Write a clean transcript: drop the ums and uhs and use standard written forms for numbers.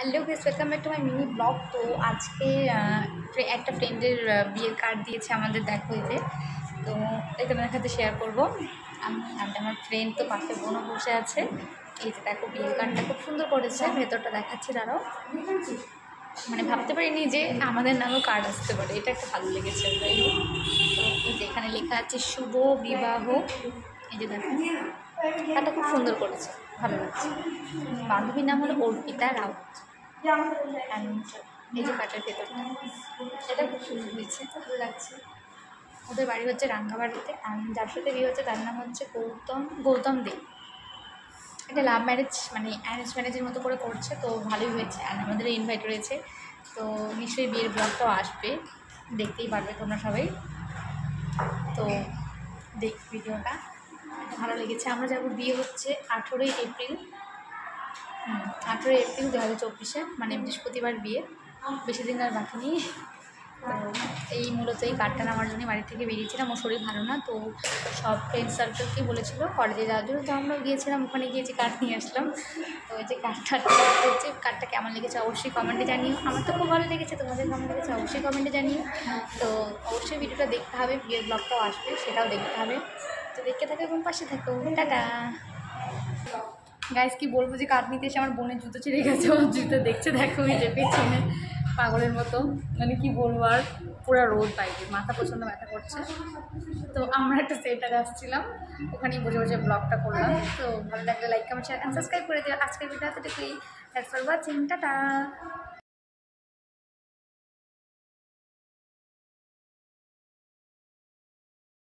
Hello guys, welcome back to my mini blog. তো আজকে একটা ফ্রেন্ডের বিয়ের কার্ড দিয়েছে আমাদের, দেখো এই যে। তো এই তোমাদের সাথে শেয়ার করবো। আমি আর আমার ফ্রেন্ড, তো পাশে বোনও বসে আছে। এই যে দেখো, বিয়ের কার্ডটা খুব সুন্দর করেছে, ভেতরটা দেখাচ্ছি দাঁড়াও। মানে ভাবতে পারিনি যে আমাদের নামেও কার্ড আসতে পারে, এটা একটা ভালো লেগেছে। তাই তো এই যে এখানে লেখা আছে শুভ বিবাহ। এই যে দেখো, কার্ডটা খুব সুন্দর করেছে, ভালো লাগছে। বান্ধবীর নাম হলো অর্পিতা রাউত। এই যে কাটার ভেতরটা, এটা খুব সুন্দর হয়েছে, ভালো লাগছে। ওদের বাড়ি হচ্ছে রাঙ্গাবাড়িতে, যার সাথে বিয়ে হচ্ছে তার নাম হচ্ছে গৌতম দে। এটা লাভ ম্যারেজ, মানে অ্যারেঞ্জ ম্যারেজের মতো করে করছে, তো ভালোই হয়েছে। আর আমাদেরও ইনভাইট রয়েছে, তো নিশ্চয়ই বিয়ের ব্লগটাও আসবে, দেখতেই পারবে তোমরা সবাই। তো দেখ ভিডিওটা, ভালো লেগেছে। আমরা যাবো, বিয়ে হচ্ছে 18ই এপ্রিল। 18ই এপ্রিল 2024-এ, মানে বৃহস্পতিবার বিয়ে, বেশি দিন আর বাকি নেই। তো এই মূলত এই কার্ডটা নেওয়ার জন্য বাড়ি থেকে বেরিয়েছিলাম। ওর শরীর ভালো না, তো সব ফ্রেন্ড সার্কেলকেই বলেছিল কলেজে যাওয়ার জন্য, তো আমরাও গিয়েছিলাম, ওখানে গিয়েছি, কার্ড নিয়ে আসলাম। তো এই যে কার্ডটা হচ্ছে, কার্ডটা কেমন লেগেছে অবশ্যই কমেন্টে জানিও। আমার তো খুব ভালো লেগেছে, তোমাদের কেমন লেগেছে অবশ্যই কমেন্টে জানিও। তো অবশ্যই ভিডিওটা দেখতে হবে, বিয়ের ব্লগটাও আসবে, সেটাও দেখতে হবে। তো দেখতে থাকো এবং পাশে থাকো। Tata guys. কি বলবো যে কার্ড নিতে এসে আমার বোনের জুতো ছিঁড়ে গেছে, ও জুতো দেখছে, দেখো এই যে পেছনে পাগলের মতো। মানে কি বলবো, আর পুরো রোদ বাইরে, মাথা প্রচণ্ড ব্যথা করছে। তো আমরা একটা সেন্টারে আসছিলাম, ওখানেই বসে বসে ব্লগটা করলাম। তো ভালো লাগলে like, comment, share and subscribe করে দিও। আজকের ভিডিও এতটুকুই। Thanks for watching, tata.